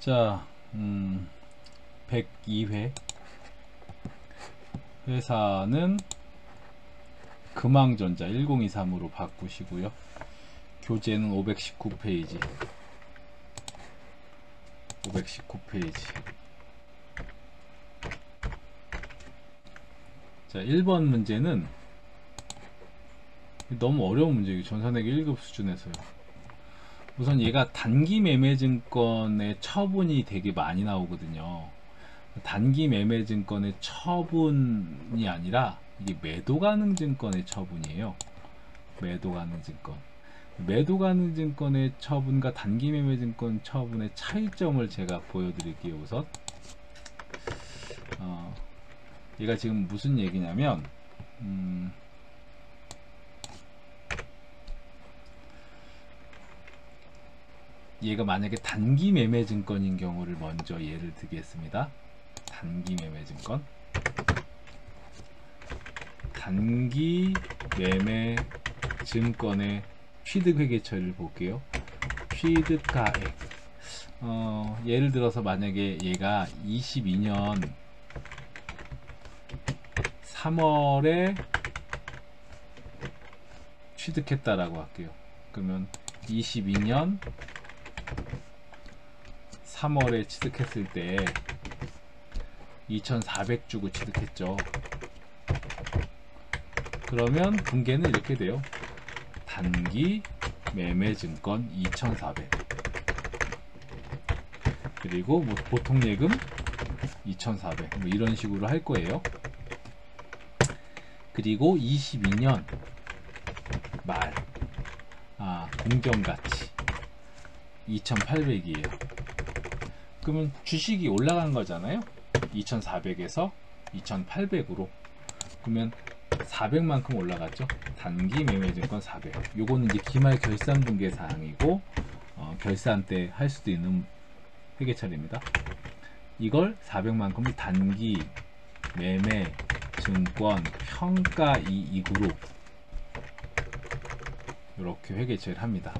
자, 102회 회사는 금왕전자 1023으로 바꾸시고요. 교재는 519페이지. 자, 1번 문제는 너무 어려운 문제예요. 전산회계 1급 수준에서요. 우선 얘가 단기 매매 증권의 처분이 되게 많이 나오거든요. 단기 매매 증권의 처분이 아니라 이게 매도 가능 증권의 처분이에요. 매도 가능 증권. 매도 가능 증권의 처분과 단기 매매 증권 처분의 차이점을 제가 보여드릴게요. 우선 얘가 지금 무슨 얘기냐면 얘가 만약에 단기 매매 증권인 경우를 먼저 예를 들겠습니다. 단기 매매 증권. 단기 매매 증권의 취득회계처리를 볼게요. 취득가액. 예를 들어서 만약에 얘가 22년 3월에 취득했다라고 할게요. 그러면 22년 3월에 취득했을 때 2,400 주고 취득했죠. 그러면 분계는 이렇게 돼요. 단기 매매증권 2,400 그리고 뭐 보통예금 2,400 뭐 이런 식으로 할 거예요. 그리고 22년 말 공정가치 2,800이에요. 그러면 주식이 올라간 거잖아요. 2,400에서 2,800으로. 그러면 400만큼 올라갔죠. 단기 매매증권 400. 요거는 이제 기말 결산 분계 사항이고 결산 때 할 수도 있는 회계처리입니다. 이걸 400만큼을 단기 매매 증권 평가 이익으로 이렇게 회계처리를 합니다.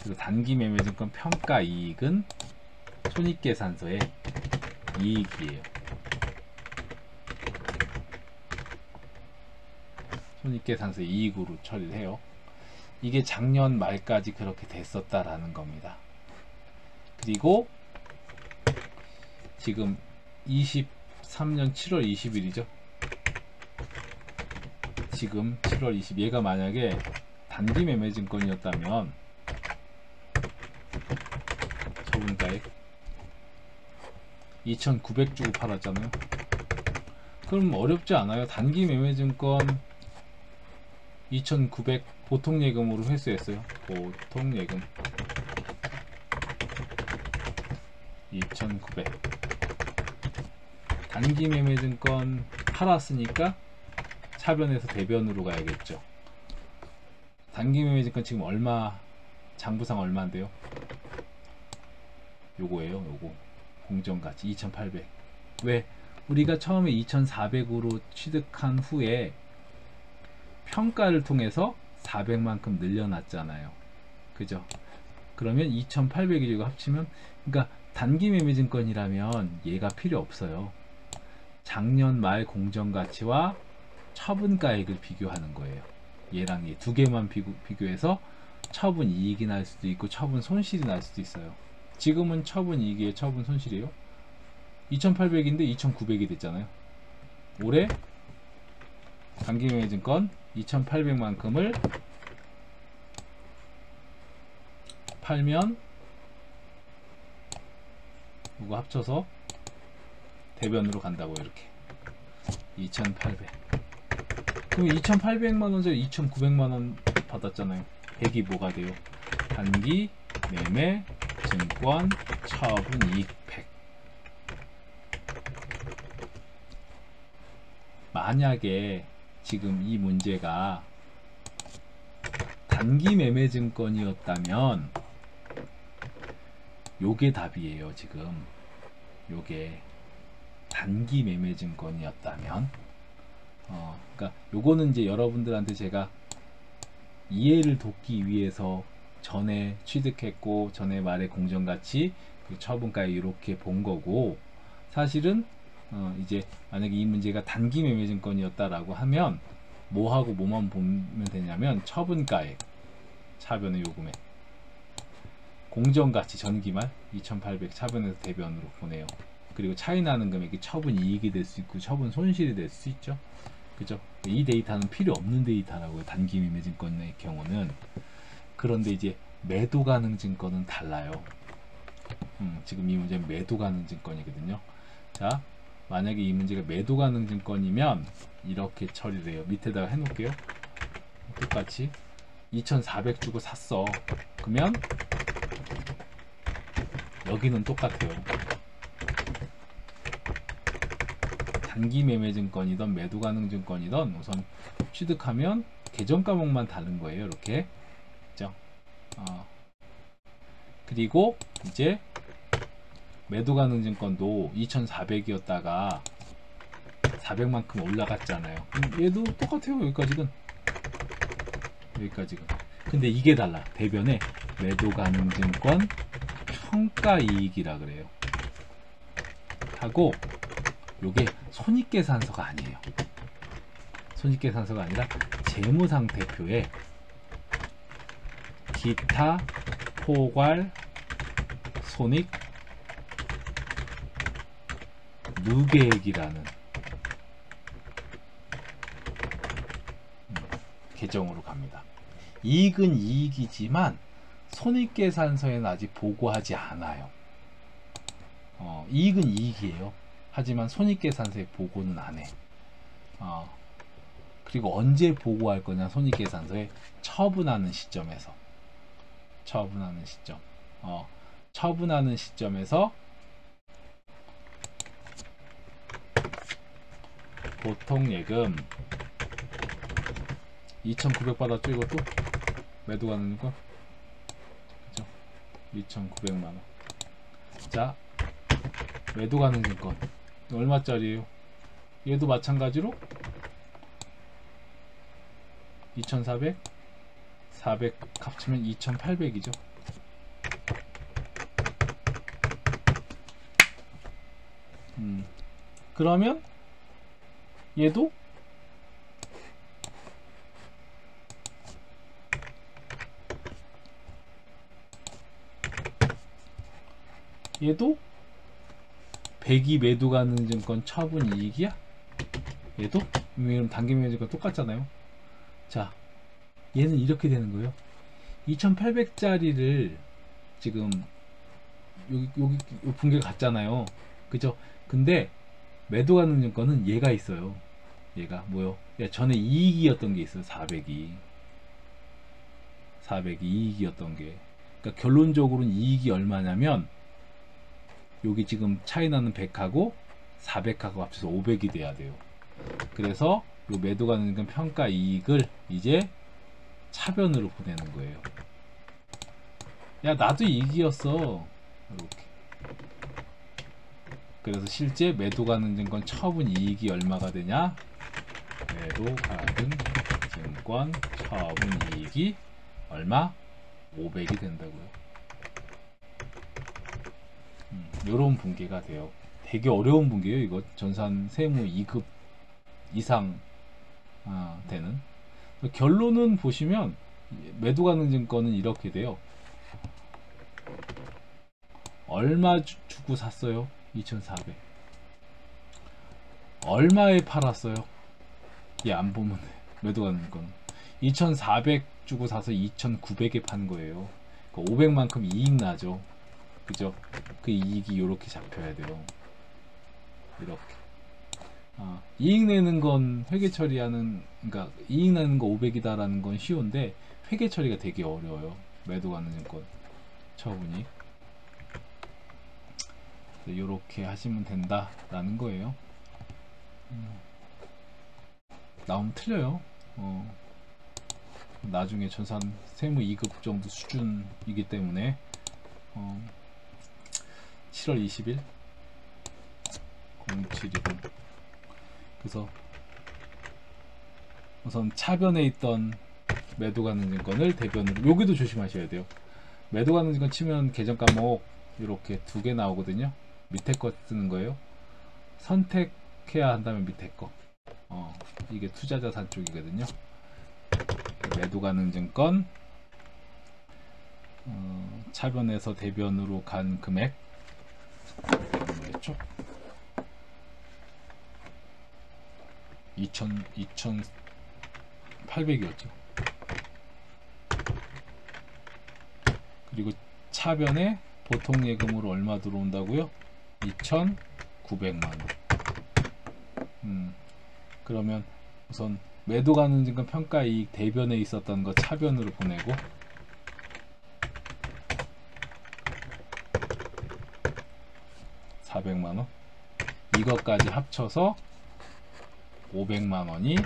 그리고 단기 매매 증권 평가 이익은 손익계산서의 이익이에요. 손익계산서 이익으로 처리를 해요. 이게 작년 말까지 그렇게 됐었다라는 겁니다. 그리고 지금 23년 7월 20일이죠. 지금 7월 20일 얘가 만약에 단기 매매 증권이었다면 처분가액 2,900 주고 팔았잖아요. 그럼 어렵지 않아요. 단기 매매증권 2,900 보통예금으로 회수했어요. 보통예금 2,900 단기 매매증권 팔았으니까 차변에서 대변으로 가야겠죠. 단기 매매증권 지금 얼마 장부상 얼마인데요? 요거예요. 요거 공정가치 2,800. 왜? 우리가 처음에 2,400으로 취득한 후에 평가를 통해서 400만큼 늘려놨잖아요. 그죠? 그러면 2,800이 이거 합치면, 그러니까 단기 매매증권이라면 얘가 필요 없어요. 작년 말 공정가치와 처분가액을 비교하는 거예요. 얘랑 얘 두 개만 비교해서 처분 이익이 날 수도 있고 처분 손실이 날 수도 있어요. 지금은 처분 이익이에요, 처분 손실이에요. 2,800인데 2,900이 됐잖아요. 올해 단기 매매증권 2,800만큼을 팔면 이거 합쳐서 대변으로 간다고. 이렇게 2,800. 그럼 2,800만원에서 2,900만원 받았잖아요. 100이 뭐가 돼요? 단기 매매 증권 처분 이익 100. 만약에 지금 이 문제가 단기 매매 증권이었다면 요게 답이에요. 지금 요게 단기 매매 증권이었다면 그러니까 요거는 이제 여러분들한테 제가 이해를 돕기 위해서 전에 취득했고 전에 말의 공정가치 그 처분가액 이렇게 본 거고, 사실은 이제 만약에 이 문제가 단기 매매증권이었다라고 하면 뭐하고 뭐만 보면 되냐면 처분가액, 차변의 요금액, 공정가치 전기말 2,800 차변에서 대변으로 보내요. 그리고 차이 나는 금액이 처분 이익이 될 수 있고 처분 손실이 될 수 있죠. 그죠? 이 데이터는 필요 없는 데이터라고요, 단기 매매 증권의 경우는. 그런데 이제 매도 가능 증권은 달라요. 지금 이 문제는 매도 가능 증권이거든요. 자, 만약에 이 문제가 매도 가능 증권이면 이렇게 처리를 해요. 밑에다가 해놓을게요. 똑같이 2,400 주고 샀어. 그러면 여기는 똑같아요. 단기 매매 증권이든 매도 가능 증권이든 우선 취득하면 계정 과목만 다른 거예요. 이렇게. 그죠? 그리고 이제 매도 가능 증권도 2,400이었다가 400만큼 올라갔잖아요. 얘도 똑같아요. 여기까지는. 근데 이게 달라. 대변에 매도 가능 증권 평가 이익이라 그래요. 하고 요게 손익계산서가 아니에요. 손익계산서가 아니라 재무상태표에 기타 포괄 손익 누계액이라는 계정으로 갑니다. 이익은 이익이지만 손익계산서에는 아직 보고하지 않아요. 이익은 이익이에요. 하지만 손익계산서에 보고는 안 해. 그리고 언제 보고할 거냐, 손익계산서에 처분하는 시점에서. 처분하는 시점에서 보통 예금 2,900 받았죠. 이것도 매도 가는 거, 그죠? 2,900만원. 자, 매도 가능 증권 얼마짜리예요? 얘도 마찬가지로 2,400 400 합치면 2,800이죠. 그러면 얘도 얘도 100이 매도 가능 증권 처분 이익이야? 얘도? 왜냐면 단기 매매 증권 똑같잖아요. 자, 얘는 이렇게 되는 거예요. 2,800짜리를 지금 여기 분계 갔잖아요. 그죠? 근데 매도 가능 증권은 얘가 있어요. 얘가 뭐요? 전에 이익이었던 게 있어요. 400이 이익이었던 게. 그러니까 결론적으로는 이익이 얼마냐면 여기 지금 차이 나는 100하고 400하고 합쳐서 500이 돼야 돼요. 그래서 요 매도 가능 증권 평가 이익을 이제 차변으로 보내는 거예요. 야, 나도 이익이었어. 이렇게. 그래서 실제 매도 가능 증권 처분 이익이 얼마가 되냐? 매도 가능 증권 처분 이익이 얼마? 500이 된다고요. 요런 분계가 돼요. 되게 어려운 분계예요. 이거 전산 세무 2급 이상 되는. 결론은 보시면 매도 가능 증권은 이렇게 돼요. 얼마 주고 샀어요? 2,400. 얼마에 팔았어요? 얘 안 보면 매도 가능 증권 2,400 주고 사서 2,900에 판 거예요. 500만큼 이익 나죠. 그죠? 그 이익이 이렇게 잡혀야 돼요. 이렇게. 이익 내는 건 회계 처리하는, 그러니까 이익 내는 거 500이다라는 건 쉬운데 회계 처리가 되게 어려워요. 매도 가능 증권 처분이. 이렇게 하시면 된다라는 거예요. 나오면 틀려요. 나중에 전산 세무 2급 정도 수준이기 때문에 7월 20일 0720. 그래서 우선 차변에 있던 매도 가능 증권을 대변으로, 여기도 조심하셔야 돼요. 매도 가능 증권 치면 계정 과목 이렇게 두 개 나오거든요. 밑에 거 쓰는 거예요. 선택해야 한다면 밑에 거. 이게 투자자산 쪽이거든요. 매도 가능 증권 차변에서 대변으로 간 금액 뭐였죠? 2,800이었죠. 그리고 차변에 보통 예금으로 얼마 들어온다고요? 2,900만원. 그러면 우선 매도 가능 증권 평가이익 대변에 있었던 거 차변으로 보내고, $400만원, 이것까지 합쳐서 500만원이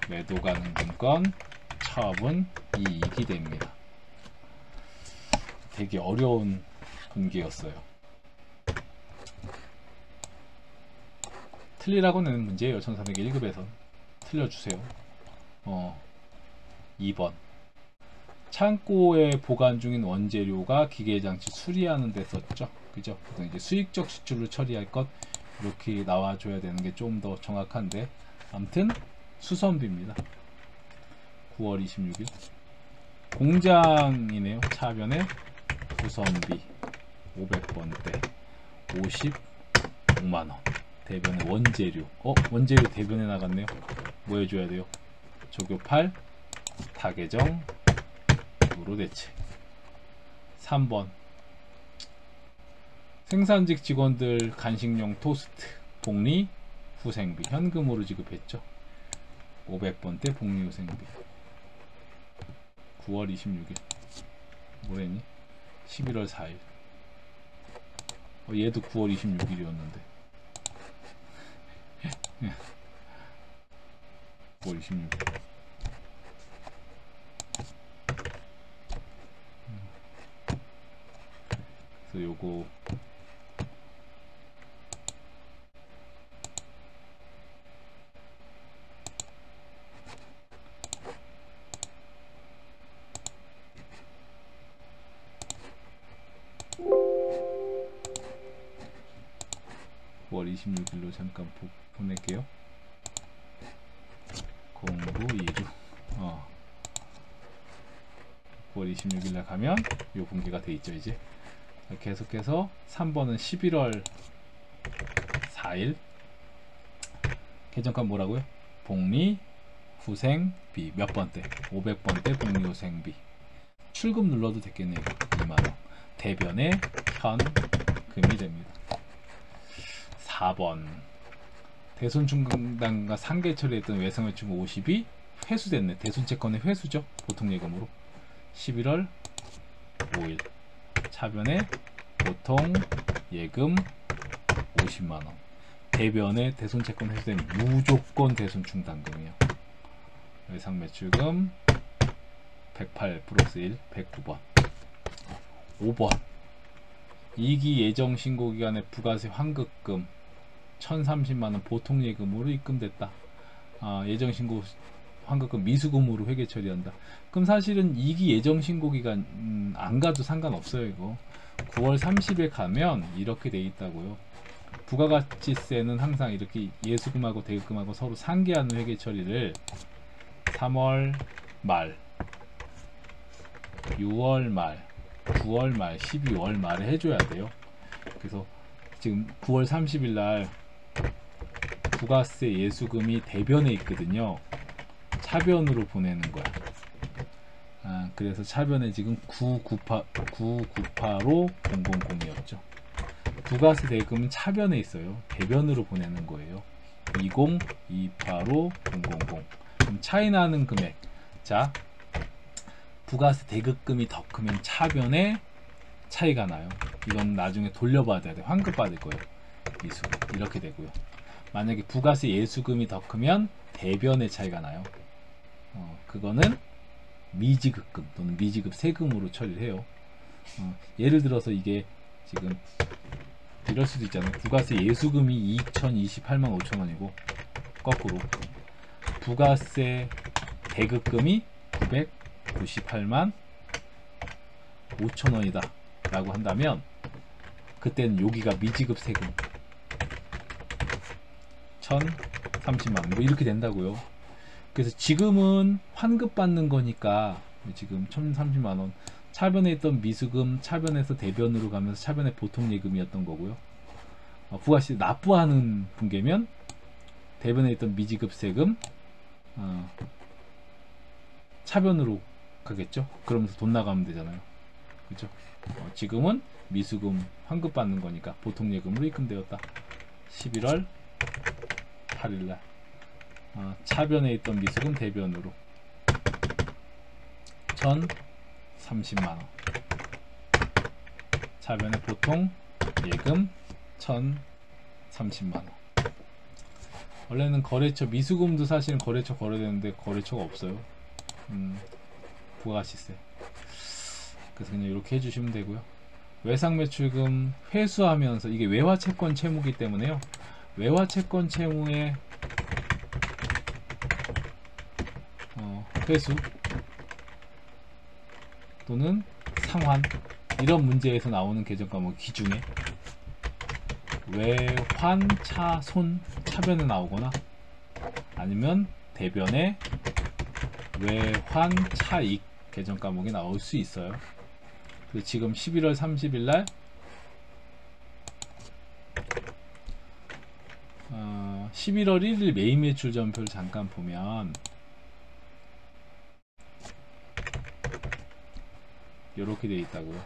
매도 가능 증권 처분 이익이 됩니다. 되게 어려운 분기였어요. 틀리라고 내는 문제예요. 1301급에서 틀려주세요. 2번, 창고에 보관 중인 원재료가 기계장치 수리하는 데 썼죠. 그죠? 이제 수익적 지출로 처리할 것, 이렇게 나와줘야 되는 게 좀 더 정확한데, 아무튼 수선비입니다. 9월 26일 공장이네요. 차변에 수선비 500번대 55만원. 대변에 원재료, 원재료 대변에 나갔네요. 뭐 해줘야 돼요? 조교 8 타계정 으로 대체. 3번, 생산직 직원들 간식용 토스트 복리 후생비 현금으로 지급했죠. 500번대 복리 후생비. 9월 26일 뭐랬니? 11월 4일. 얘도 9월 26일이었는데 9월 26일. 그래서 요거 (9월 26일로) 잠깐 보낼게요. 공부 2주 9월 26일날 가면 요 공개가 돼 있죠. 이제 계속해서 3번은 11월 4일 계정값 뭐라고요? 복리 후생비 몇 번대? 500번대 복리 후생비. 출금 눌러도 됐겠네요. 2만원. 대변에 현금이 됩니다. 4번, 대손충당과 상계 처리했던 외상회충 50이 회수됐네. 대손채권의 회수죠. 보통 예금으로. 11월 5일 차변에 보통 예금 50만원. 대변에 대손채권 회수된 무조건 대손충당금이요. 외상매출금 108 플러스 1 109번. 5번, 이기 예정 신고기간에 부가세 환급금 1030만원 보통 예금으로 입금됐다. 예정 신고 환급금 미수금으로 회계 처리한다. 그럼 사실은 2기 예정 신고기간 안 가도 상관없어요. 이거 9월 30일 가면 이렇게 돼 있다고요. 부가가치세는 항상 이렇게 예수금하고 대금하고 서로 상계하는 회계 처리를 3월 말, 6월 말, 9월 말, 12월 말에 해줘야 돼요. 그래서 지금 9월 30일 날 부가세 예수금이 대변에 있거든요. 차변으로 보내는 거야. 그래서 차변에 지금 998로 000이었죠. 부가세 대금은 차변에 있어요. 대변으로 보내는 거예요. 20285 000. 그럼 차이 나는 금액. 자, 부가세 대급금이 더 크면 차변에 차이가 나요. 이건 나중에 돌려받아야 돼. 환급 받을 거예요. 미수금. 이렇게 되고요. 만약에 부가세 예수금이 더 크면 대변의 차이가 나요. 그거는 미지급금 또는 미지급 세금으로 처리를 해요. 예를 들어서 이게 지금 이럴 수도 있잖아요. 부가세 예수금이 2028만 5천원이고 거꾸로 부가세 대급금이 998만 5천원이다 라고 한다면, 그때는 여기가 미지급 세금 1030만원 뭐 이렇게 된다고요. 그래서 지금은 환급 받는 거니까 지금 1030만원, 차변에 있던 미수금 차변에서 대변으로 가면서 차변의 보통 예금이었던 거고요. 부가세 납부하는 분계면 대변에 있던 미지급 세금 차변으로 가겠죠. 그러면서 돈 나가면 되잖아요. 그죠? 지금은 미수금 환급 받는 거니까 보통 예금으로 입금되었다. 11월 8일날 차변에 있던 미수금 대변으로 1030만원, 차변에 보통 예금 1030만원. 원래는 거래처 미수금도 사실은 거래처 거래되는데 거래처가 없어요. 부가시세. 그래서 그냥 이렇게 해주시면 되고요. 외상매출금 회수하면서, 이게 외화채권 채무이기 때문에요, 외화채권 채무의 회수 또는 상환, 이런 문제에서 나오는 계정 과목 기중에 외환차손 차변에 나오거나 아니면 대변에 외환차익 계정 과목이 나올 수 있어요. 그래서 지금 11월 30일날 11월 1일 매입 매출 전표를 잠깐 보면 이렇게 되어 있다고요.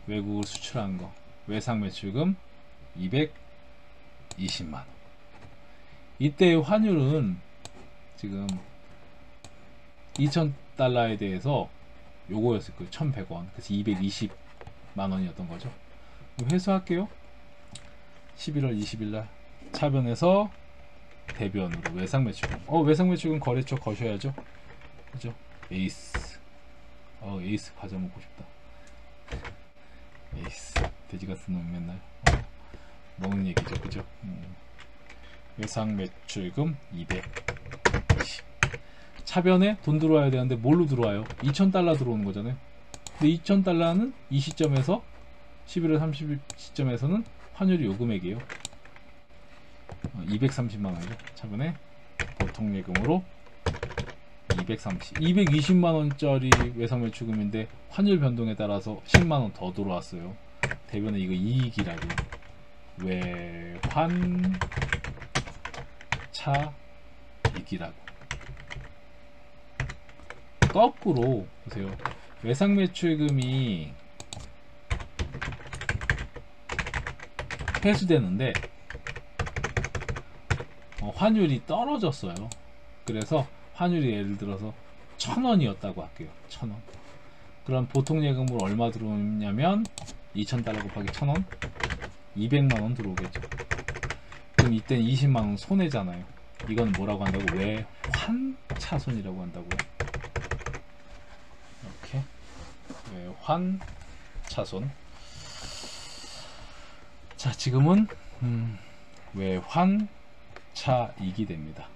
외국을 수출한 거 외상 매출금 220만원. 이때 환율은 지금 2000달러에 대해서 요거였을 거예요. 1100원. 그래서 220만원이었던 거죠. 회수할게요. 11월 20일날 차변에서 대변으로 외상 매출금. 외상 매출금 거래처 거셔야죠. 그죠? 에이스. 에이스 과자 먹고 싶다. 에이스. 돼지 같은 놈 맨날 먹는 얘기죠. 그죠? 외상 매출금 220. 차변에 돈 들어와야 되는데 뭘로 들어와요? 2000달러 들어오는 거잖아요. 근데 2000달러는 이 시점에서 11월 30일 시점에서는 환율이 요 금액이에요. 230만원이죠. 차변에 보통 예금으로 220만원짜리 외상매출금인데 환율 변동에 따라서 10만원 더 들어왔어요. 대변에 이거 이익이라고. 외환차익이라고. 거꾸로 보세요. 외상매출금이 회수되는데 환율이 떨어졌어요. 그래서 환율이 예를 들어서 1000원이었다고 할게요. 1000원. 그럼 보통 예금으로 얼마 들어오냐면 2000달러 곱하기 1000원 200만원 들어오겠죠. 그럼 이때는 20만원 손해잖아요. 이건 뭐라고 한다고? 외환차손이라고 한다고요. 이렇게 외환차손. 자, 지금은 외환차익이 됩니다.